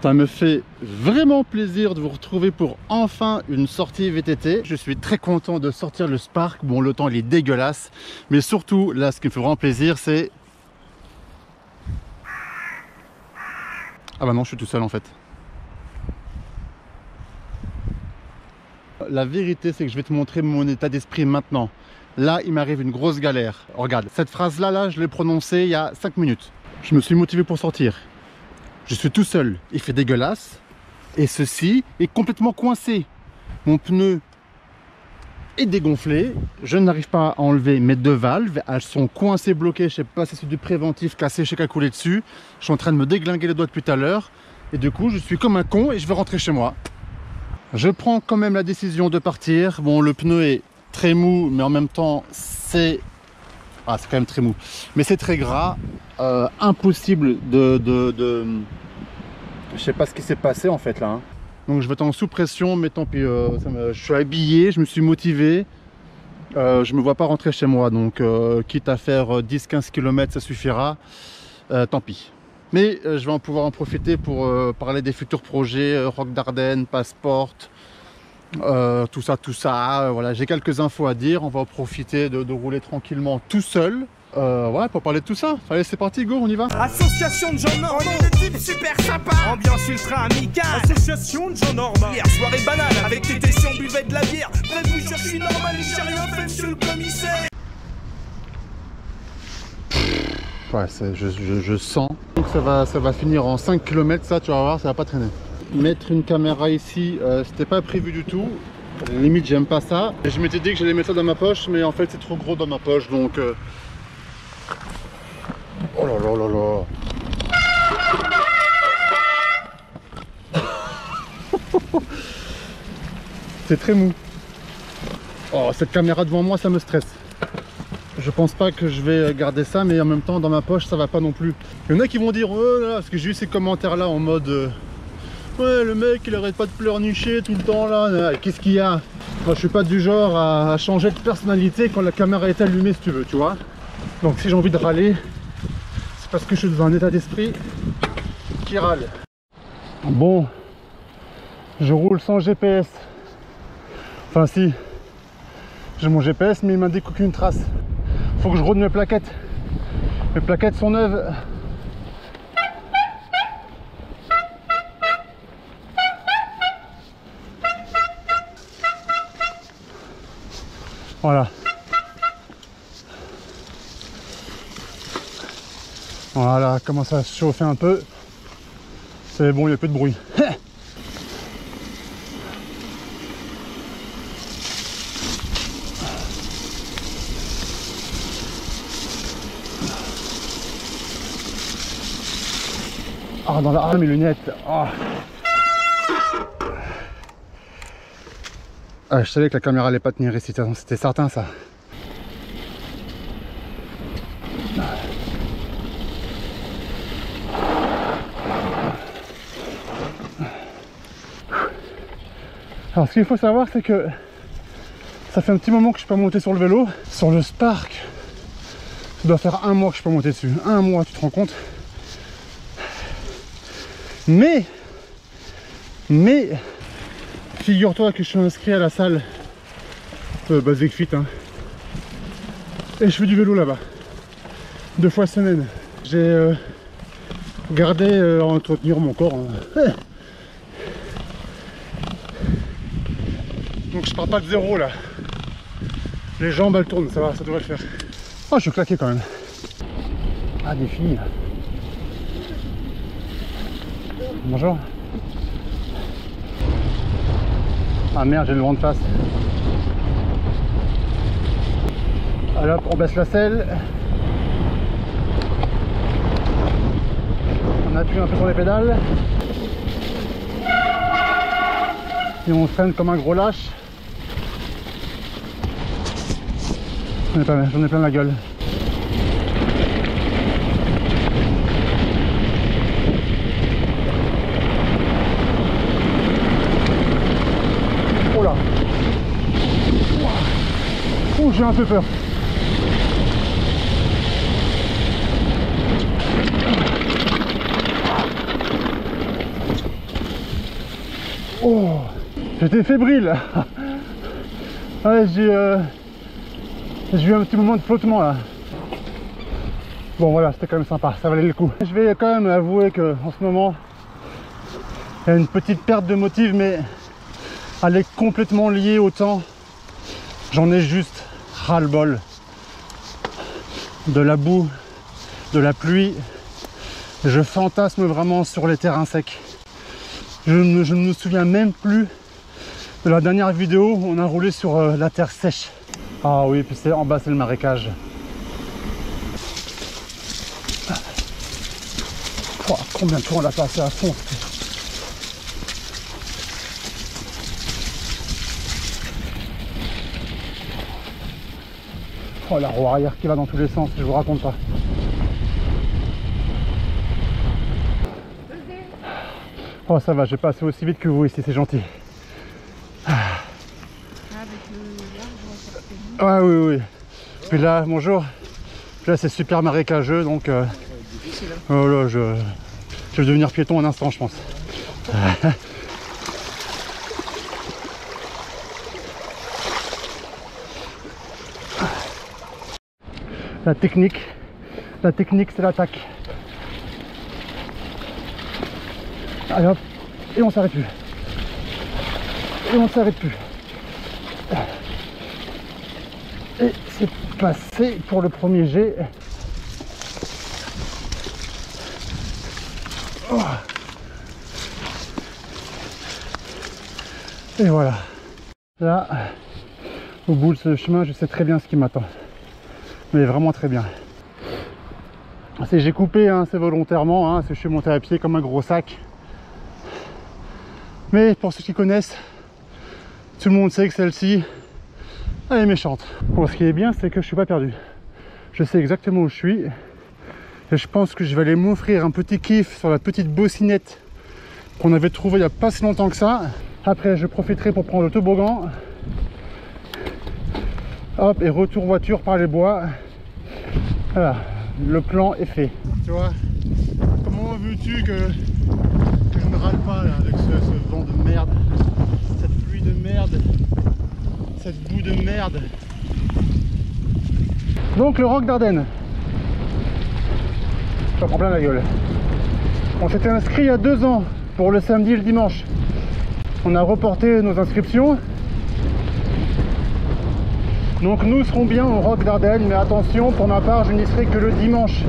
Ça me fait vraiment plaisir de vous retrouver pour enfin une sortie VTT. Je suis très content de sortir le Spark. Bon, le temps il est dégueulasse, mais surtout là ce qui me fait vraiment plaisir c'est... Ah bah non, je suis tout seul en fait. La vérité c'est que je vais te montrer mon état d'esprit maintenant. Là il m'arrive une grosse galère. Regarde, cette phrase là je l'ai prononcée il y a 5 minutes. Je me suis motivé pour sortir. Je suis tout seul, il fait dégueulasse et ceci est complètement coincé. Mon pneu est dégonflé, je n'arrive pas à enlever mes deux valves, elles sont coincées, bloquées, je sais pas si c'est du préventif cassé, je sais qu'à couler dessus. Je suis en train de me déglinguer les doigts depuis tout à l'heure et du coup je suis comme un con et je vais rentrer chez moi. Je prends quand même la décision de partir. Bon, le pneu est très mou mais en même temps c'est... Ah, c'est quand même très mou, mais c'est très gras, impossible de... Je sais pas ce qui s'est passé en fait là. Hein. Donc je vais être en sous pression, mais tant pis, je suis habillé, je me suis motivé, je me vois pas rentrer chez moi, donc quitte à faire 10-15 km ça suffira, tant pis. Mais je vais pouvoir en profiter pour parler des futurs projets, Roc d'Ardenne, Passport, tout ça, voilà, j'ai quelques infos à dire, on va en profiter de rouler tranquillement tout seul. Ouais, pour parler de tout ça. Allez, c'est parti, go, on y va. Association de gens normaux, on est des types super sympas. Ambiance ultra amicale. Association de gens normaux. Hier, soirée banale, avec tes si on buvait de la bière. Bref, vous cherchez normal et j'ai rien fait, monsieur le commissaire. Ouais, je sens que ça va finir en 5 km, ça, tu vas voir, ça va pas traîner. Mettre une caméra ici, c'était pas prévu du tout. Limite, j'aime pas ça. Et je m'étais dit que j'allais mettre ça dans ma poche, mais en fait, c'est trop gros dans ma poche, donc... Oh là là là là. C'est très mou. Oh, cette caméra devant moi, ça me stresse. Je pense pas que je vais garder ça, mais en même temps, dans ma poche, ça va pas non plus. Il y en a qui vont dire, oh là là, parce que j'ai eu ces commentaires là en mode... ouais, le mec, il arrête pas de pleurnicher tout le temps là. Qu'est-ce qu'il y a? Moi, je suis pas du genre à changer de personnalité quand la caméra est allumée, si tu veux, tu vois. Donc si j'ai envie de râler, c'est parce que je suis dans un état d'esprit qui râle. Bon, je roule sans GPS. Enfin si, j'ai mon GPS mais il m'indique aucune trace. Faut que je rôde mes plaquettes. Mes plaquettes sont neuves. Voilà. Voilà, commence à se chauffer un peu. C'est bon, il n'y a plus de bruit. Ah, dans la... Ah, mes lunettes. Ah. Ah, je savais que la caméra allait pas tenir ici, c'était certain ça. Alors ce qu'il faut savoir c'est que ça fait un petit moment que je peux monter sur le vélo. Sur le Spark, ça doit faire 1 mois que je peux monter dessus. 1 mois, tu te rends compte? Mais figure-toi que je suis inscrit à la salle Basic Fit hein. Et je fais du vélo là-bas 2 fois semaine. J'ai gardé à entretenir mon corps hein. Donc je pars pas de zéro là. Les jambes elles tournent, ça va, ça devrait le faire. Oh, je suis claqué quand même. Ah, des filles. Bonjour. Ah merde, j'ai le vent de face. Alors on baisse la selle. On appuie un peu sur les pédales. Et on freine comme un gros lâche. J'en ai plein la gueule. Oh là. Oh, j'ai un peu peur. Oh, j'étais fébrile. Ouais, j'ai eu un petit moment de flottement là. Bon voilà, c'était quand même sympa, ça valait le coup. Je vais quand même avouer que en ce moment, il y a une petite perte de motive, mais elle est complètement liée au temps. J'en ai juste ras-le-bol de la boue, de la pluie. Je fantasme vraiment sur les terrains secs. Je ne me souviens même plus de la dernière vidéo où on a roulé sur la terre sèche. Ah oui, puis c'est en bas, c'est le marécage. Oh, combien de fois on l'a passé à fond. Oh, la roue arrière qui va dans tous les sens, je vous raconte pas. Oh ça va, j'ai passé aussi vite que vous ici, c'est gentil. Ouais, oui, oui. Puis là, bonjour. Puis là, c'est super marécageux, donc oh là, je vais devenir piéton un instant, je pense. La technique, c'est l'attaque. Allez hop, et on s'arrête plus. Et on s'arrête plus. Et c'est passé pour le premier jet. Oh. Et voilà. Là, au bout de ce chemin, je sais très bien ce qui m'attend. Mais vraiment très bien. J'ai coupé, hein, c'est volontairement, hein, je suis monté à pied comme un gros sac. Mais pour ceux qui connaissent, tout le monde sait que celle-ci, elle est méchante. Bon, ce qui est bien, c'est que je suis pas perdu. Je sais exactement où je suis. Et je pense que je vais aller m'offrir un petit kiff sur la petite bossinette qu'on avait trouvée il n'y a pas si longtemps que ça. Après, je profiterai pour prendre le toboggan. Hop, et retour voiture par les bois. Voilà, le plan est fait. Tu vois, comment veux-tu que je ne râle pas là, avec ce vent de merde, cette pluie de merde, cette boue de merde. Donc le Roc d'Ardenne. Ça prend plein la gueule. On s'était inscrit il y a 2 ans pour le samedi et le dimanche. On a reporté nos inscriptions. Donc nous serons bien au Roc d'Ardenne, mais attention, pour ma part, je n'y serai que le dimanche.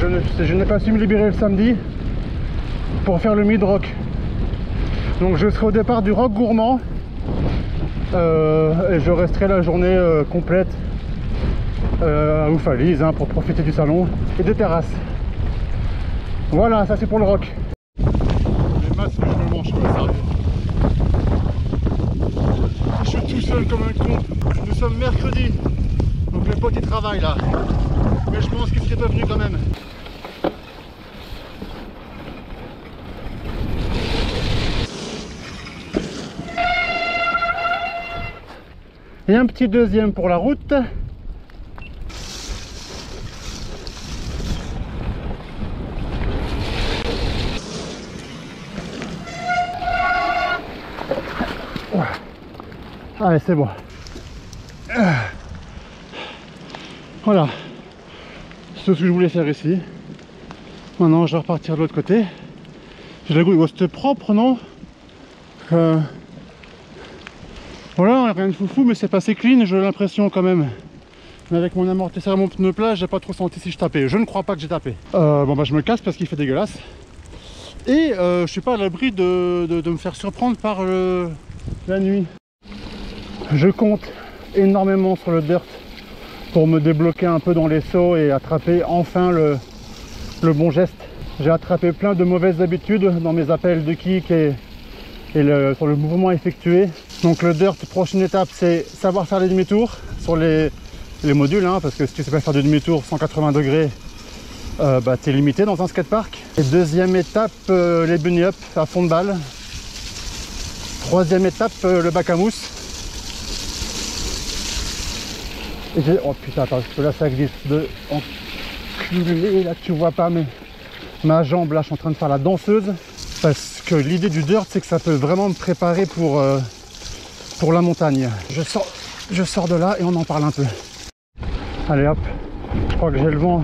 Je n'ai pas su me libérer le samedi pour faire le mid-rock. Donc je serai au départ du Roc Gourmand et je resterai la journée complète à Oufalise, hein, pour profiter du salon et des terrasses. Voilà, ça c'est pour le Roc. Les masses, je me mange quoi, sérieux. Je suis tout seul comme un con. Nous sommes mercredi, donc les potes ils travaillent là. Mais je pense qu'ils seraient pas venus quand même. Et un petit deuxième pour la route. Allez, c'est bon. Voilà. C'est ce que je voulais faire ici. Maintenant, je vais repartir de l'autre côté. J'ai la goutte. C'était propre, non? Voilà, rien de foufou, mais c'est passé clean, j'ai l'impression quand même. Mais avec mon amortisseur et mon pneu plat, j'ai pas trop senti si je tapais. Je ne crois pas que j'ai tapé. Bon bah je me casse parce qu'il fait dégueulasse. Et je suis pas à l'abri de me faire surprendre par la nuit. Je compte énormément sur le dirt pour me débloquer un peu dans les sauts et attraper enfin le bon geste. J'ai attrapé plein de mauvaises habitudes dans mes appels de kick et sur le mouvement effectué. Donc le dirt, prochaine étape, c'est savoir faire les demi-tours sur les modules, hein, parce que si tu sais pas faire de demi-tour 180 degrés, bah, tu es limité dans un skatepark. Et deuxième étape, les bunny up à fond de balle. Troisième étape, le bac à mousse. Et oh putain, attends, parce que là ça glisse de enculé, là tu vois pas, mais ma jambe, là je suis en train de faire la danseuse. Parce que l'idée du dirt, c'est que ça peut vraiment me préparer pour la montagne. Je sors de là et on en parle un peu. Allez hop, je crois que j'ai le vent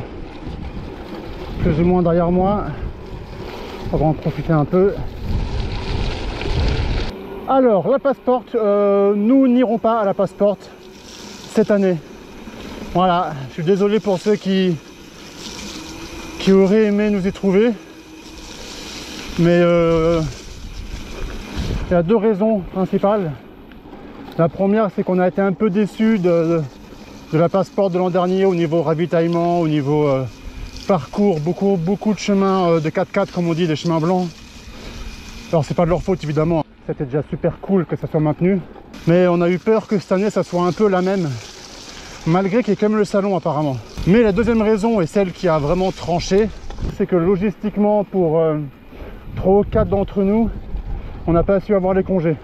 plus ou moins derrière moi. On va en profiter un peu. Alors, la Passports, nous n'irons pas à la Passports cette année. Voilà, je suis désolé pour ceux qui auraient aimé nous y trouver. Mais il y a deux raisons principales. La première, c'est qu'on a été un peu déçus de la Passport de l'an dernier au niveau ravitaillement, au niveau parcours, beaucoup de chemins de 4x4 comme on dit, des chemins blancs. Alors c'est pas de leur faute évidemment, c'était déjà super cool que ça soit maintenu. Mais on a eu peur que cette année ça soit un peu la même, malgré qu'il y ait quand même le salon apparemment. Mais la deuxième raison, et celle qui a vraiment tranché, c'est que logistiquement pour 3 ou 4 d'entre nous, on n'a pas su avoir les congés.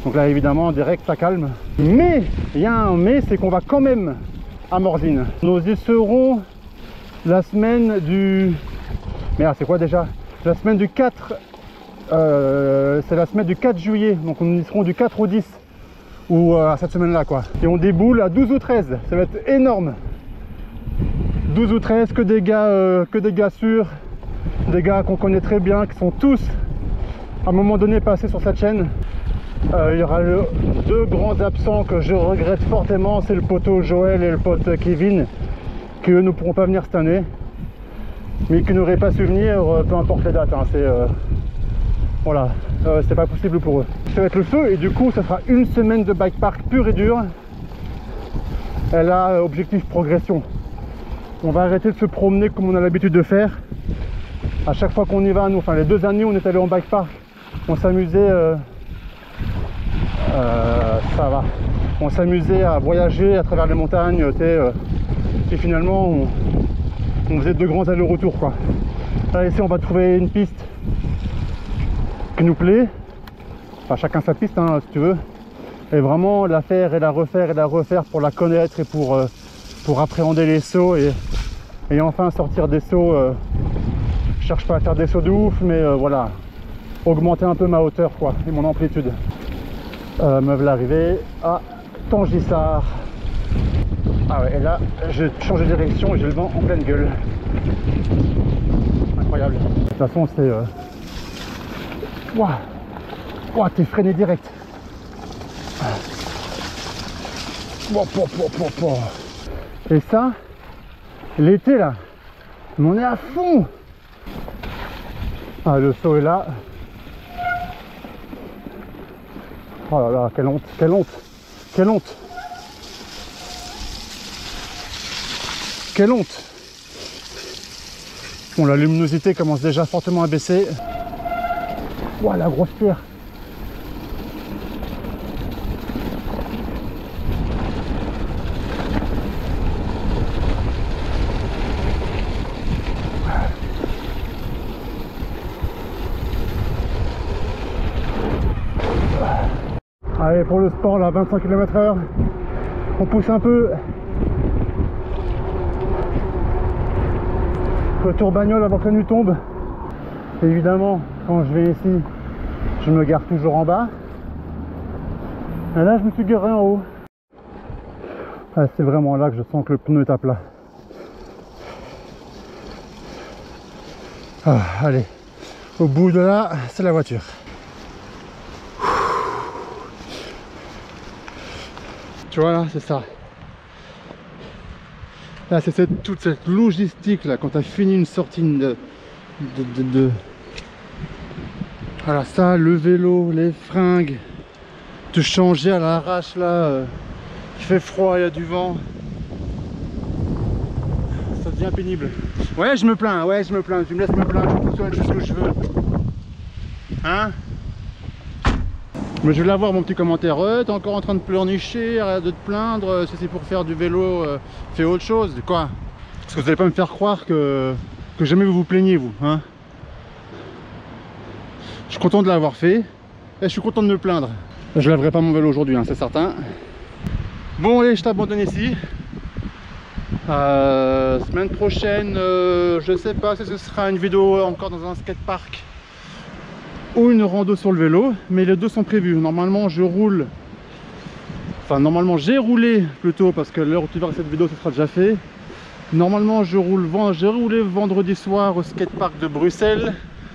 Donc là évidemment direct ça calme. Mais il y a un mais, c'est qu'on va quand même à Morzine. Nous y serons la semaine du... Merde, c'est quoi déjà? La semaine du 4... c'est la semaine du 4 juillet. Donc nous y serons du 4 au 10. Ou à cette semaine-là quoi. Et on déboule à 12 ou 13. Ça va être énorme. 12 ou 13, que des gars sûrs. Des gars qu'on connaît très bien, qui sont tous à un moment donné passés sur cette chaîne. Il y aura deux grands absents que je regrette fortement, c'est le poteau Joël et le pote Kevin, qui eux ne pourront pas venir cette année, mais qui n'auraient pas su venir, peu importe les dates, hein, voilà, c'est pas possible pour eux. Ça va être le feu et du coup ça sera une semaine de bike park pur et dur. Elle a objectif progression. On va arrêter de se promener comme on a l'habitude de faire. À chaque fois qu'on y va, nous, enfin les 2 années où on est allé en bike park, on s'amusait ça va. On s'amusait à voyager à travers les montagnes, et finalement on faisait 2 grands allers-retours quoi. Là ici on va trouver une piste qui nous plaît, enfin chacun sa piste hein, si tu veux, et vraiment la faire et la refaire pour la connaître et pour appréhender les sauts et enfin sortir des sauts. Je cherche pas à faire des sauts de ouf, mais voilà, augmenter un peu ma hauteur quoi et mon amplitude. Me voilà arrivé à Tangissart. Ah ouais, et là j'ai changé de direction et j'ai le vent en pleine gueule. Incroyable. De toute façon c'est Ouah, t'es freiné direct. Et ça, l'été là, on est à fond. Ah, le saut est là. Oh là là, quelle honte, quelle honte, quelle honte. Quelle honte. Bon, la luminosité commence déjà fortement à baisser. Ouah, la grosse pierre. Allez, pour le sport là, 25 km/h, on pousse un peu. Retour bagnole avant que la nuit tombe. Évidemment, quand je vais ici, je me gare toujours en bas. Et là, je me suis garé en haut. Ah, c'est vraiment là que je sens que le pneu est à plat. Ah, allez, au bout de là, c'est la voiture. Tu vois là, c'est ça. Là, c'est toute cette logistique là, quand tu as fini une sortie de... Voilà, ça, le vélo, les fringues, te changer à l'arrache là, il fait froid, il y a du vent. Ça devient pénible. Ouais, je me plains, tu me laisses me plaindre, je fais ce que je veux. Hein? Mais je vais l'avoir mon petit commentaire. Ouais, t'es encore en train de pleurnicher, arrête de te plaindre, si c'est pour faire du vélo, fais autre chose. Quoi? Parce que vous n'allez pas me faire croire que jamais vous vous plaignez, vous, hein? Je suis content de l'avoir fait et je suis content de me plaindre. Je laverai pas mon vélo aujourd'hui, hein, c'est certain. Bon allez, je t'abandonne ici. Semaine prochaine, je sais pas si ce sera une vidéo encore dans un skatepark ou une rando sur le vélo, mais les deux sont prévus. Normalement je roule, enfin normalement j'ai roulé plutôt, parce que l'heure où tu verras cette vidéo ce sera déjà fait. Normalement j'ai roulé vendredi soir au skatepark de Bruxelles,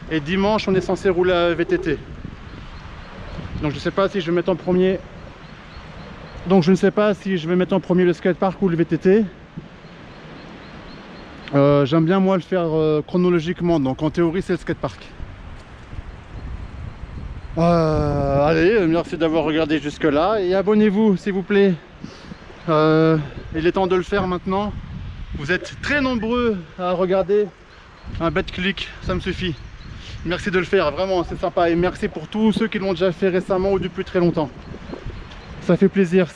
et dimanche on est censé rouler à VTT. Donc je ne sais pas si je vais mettre en premier. Donc je ne sais pas si je vais mettre en premier le skatepark ou le VTT. J'aime bien moi le faire chronologiquement, donc en théorie c'est le skatepark. Allez, merci d'avoir regardé jusque là et abonnez-vous s'il vous plaît. Il est temps de le faire maintenant. Vous êtes très nombreux à regarder. Un bête clic, ça me suffit. Merci de le faire, vraiment c'est sympa, et merci pour tous ceux qui l'ont déjà fait récemment ou depuis très longtemps. Ça fait plaisir,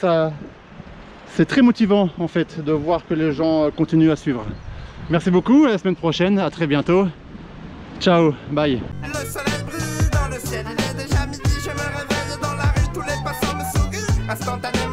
c'est très motivant en fait de voir que les gens continuent à suivre. Merci beaucoup, à la semaine prochaine, à très bientôt. Ciao, bye. Le soleil brille dans le ciel, il est déjà midi, je me réveille dans la rue, tous les passants me sourient instantanément.